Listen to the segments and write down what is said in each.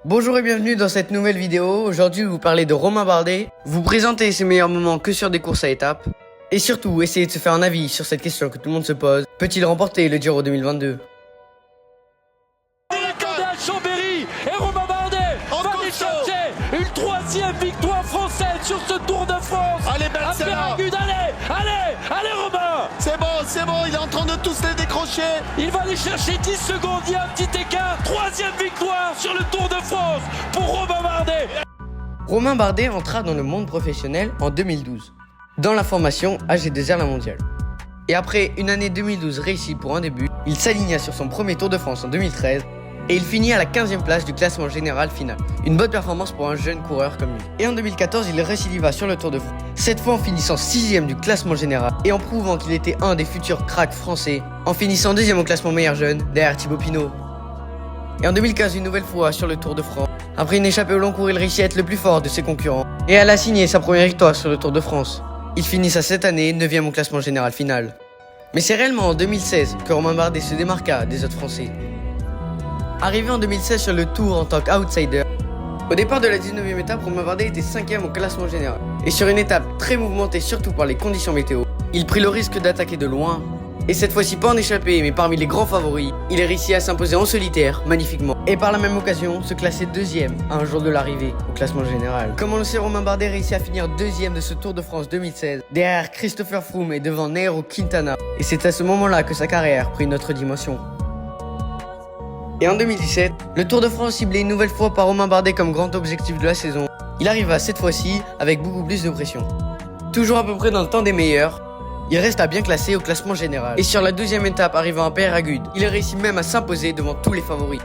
Bonjour et bienvenue dans cette nouvelle vidéo. Aujourd'hui, vous parlez de Romain Bardet, vous présentez ses meilleurs moments que sur des courses à étapes, et surtout, essayez de se faire un avis sur cette question que tout le monde se pose. Peut-il remporter le Giro 2022? Chambéry et Romain Bardet va aller chercher une troisième victoire française sur ce Tour de France. Allez, belle celle-là. Allez Romain. C'est bon, il est en train de tous les décrocher. Il va aller chercher 10 secondes, il y a un petit écart. Troisième victoire sur le Tour de France pour Romain Bardet. Romain Bardet entra dans le monde professionnel en 2012, dans la formation AG2R La Mondiale. Et après une année 2012 réussie pour un début, il s'aligna sur son premier Tour de France en 2013 et il finit à la 15e place du classement général final. Une bonne performance pour un jeune coureur comme lui. Et en 2014, il récidiva sur le Tour de France, cette fois en finissant 6e du classement général et en prouvant qu'il était un des futurs cracks français, en finissant 2e au classement meilleur jeune, derrière Thibaut Pinot. Et en 2015, une nouvelle fois sur le Tour de France, après une échappée au long cours, il réussit à être le plus fort de ses concurrents et elle a signé sa première victoire sur le Tour de France. Il finit cette année 9e au classement général final. Mais c'est réellement en 2016 que Romain Bardet se démarqua des autres Français. Arrivé en 2016 sur le Tour en tant qu'outsider, au départ de la 19e étape, Romain Bardet était 5e au classement général. Et sur une étape très mouvementée, surtout par les conditions météo, il prit le risque d'attaquer de loin. Et cette fois-ci pas en échappée, mais parmi les grands favoris, il réussit à s'imposer en solitaire, magnifiquement. Et par la même occasion, se classer 2e à un jour de l'arrivée au classement général. Comme on le sait, Romain Bardet réussit à finir 2e de ce Tour de France 2016, derrière Christopher Froome et devant Nairo Quintana. Et c'est à ce moment-là que sa carrière prit une autre dimension. Et en 2017, le Tour de France ciblé une nouvelle fois par Romain Bardet comme grand objectif de la saison, il arriva cette fois-ci avec beaucoup plus de pression. Toujours à peu près dans le temps des meilleurs, il reste à bien classer au classement général. Et sur la 12e étape arrivant à Peyragudes, il réussit même à s'imposer devant tous les favoris.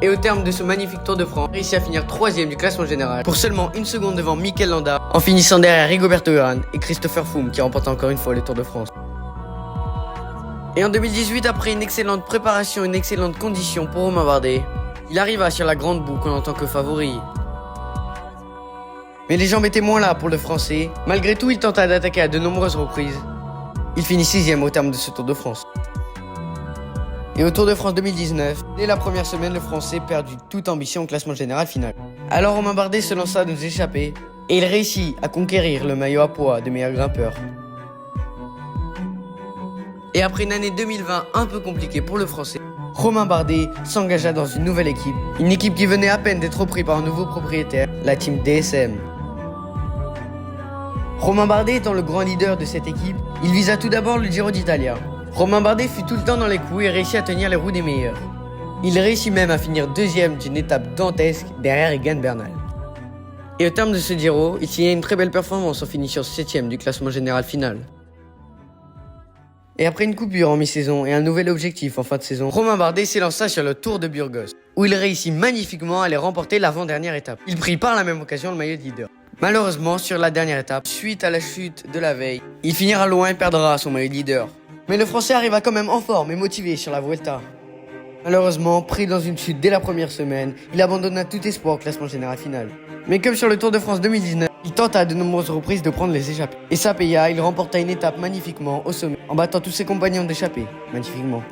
Et au terme de ce magnifique Tour de France, il réussit à finir 3e du classement général, pour seulement une seconde devant Mikel Landa, en finissant derrière Rigoberto Urán et Christopher Froome qui remporte encore une fois le Tour de France. Et en 2018, après une excellente préparation et une excellente condition pour Romain Bardet, il arriva sur la grande boucle en tant que favori. Mais les jambes étaient moins là pour le Français. Malgré tout, il tenta d'attaquer à de nombreuses reprises. Il finit 6e au terme de ce Tour de France. Et au Tour de France 2019, dès la première semaine, le Français perdit toute ambition au classement général final. Alors Romain Bardet se lança à nous échapper et il réussit à conquérir le maillot à poids de meilleur grimpeur. Et après une année 2020 un peu compliquée pour le Français, Romain Bardet s'engagea dans une nouvelle équipe. Une équipe qui venait à peine d'être reprise par un nouveau propriétaire, la team DSM. Romain Bardet étant le grand leader de cette équipe, il visa tout d'abord le Giro d'Italia. Romain Bardet fut tout le temps dans les coups et réussit à tenir les roues des meilleurs. Il réussit même à finir 2e d'une étape dantesque derrière Egan Bernal. Et au terme de ce Giro, il signa une très belle performance en finissant 7e du classement général final. Et après une coupure en mi-saison et un nouvel objectif en fin de saison, Romain Bardet s'élança sur le Tour de Burgos, où il réussit magnifiquement à aller remporter l'avant-dernière étape. Il prit par la même occasion le maillot de leader. Malheureusement, sur la dernière étape, suite à la chute de la veille, il finira loin et perdra son maillot de leader. Mais le Français arriva quand même en forme et motivé sur la Vuelta. Malheureusement, pris dans une chute dès la première semaine, il abandonna tout espoir au classement général final. Mais comme sur le Tour de France 2019, il tenta à de nombreuses reprises de prendre les échappées. Et ça paya, il remporta une étape magnifiquement au sommet, en battant tous ses compagnons d'échappée, magnifiquement.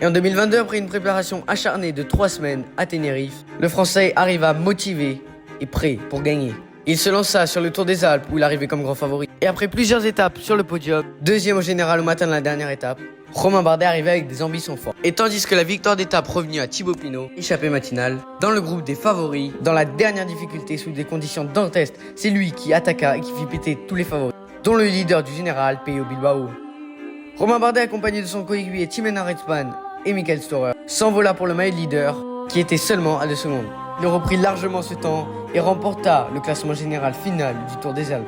Et en 2022, après une préparation acharnée de 3 semaines à Tenerife, le Français arriva motivé et prêt pour gagner. Il se lança sur le Tour des Alpes où il arrivait comme grand favori. Et après plusieurs étapes sur le podium, 2e au général au matin de la dernière étape, Romain Bardet arrivait avec des ambitions fortes. Et tandis que la victoire d'étape revenue à Thibaut Pinot, échappée matinale, dans le groupe des favoris, dans la dernière difficulté sous des conditions dantesques, c'est lui qui attaqua et qui fit péter tous les favoris, dont le leader du général, Pello Bilbao. Romain Bardet, accompagné de son coéquipier Tim Arensman et Michael Storer, s'envola pour le maillot de leader, qui était seulement à 2 secondes. Il reprit largement ce temps et remporta le classement général final du Tour des Alpes.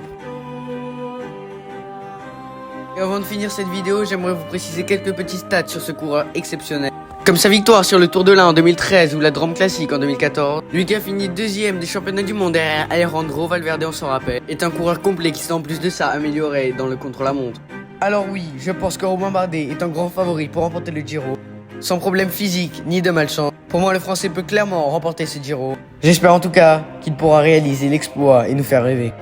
Et avant de finir cette vidéo, j'aimerais vous préciser quelques petits stats sur ce coureur exceptionnel. Comme sa victoire sur le Tour de l'Ain en 2013 ou la Drôme Classique en 2014, lui qui a fini 2e des championnats du monde derrière Alejandro Valverde, on s'en rappelle, est un coureur complet qui s'est en plus de ça amélioré dans le contre-la-montre. Alors oui, je pense que Romain Bardet est un grand favori pour remporter le Giro. Sans problème physique ni de malchance, pour moi le Français peut clairement remporter ce Giro. J'espère en tout cas qu'il pourra réaliser l'exploit et nous faire rêver.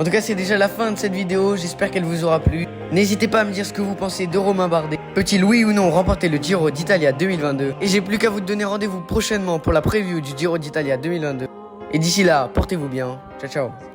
En tout cas, c'est déjà la fin de cette vidéo, j'espère qu'elle vous aura plu. N'hésitez pas à me dire ce que vous pensez de Romain Bardet. Peut-il oui ou non remporter le Giro d'Italia 2022? Et j'ai plus qu'à vous donner rendez-vous prochainement pour la preview du Giro d'Italia 2022. Et d'ici là, portez-vous bien. Ciao ciao.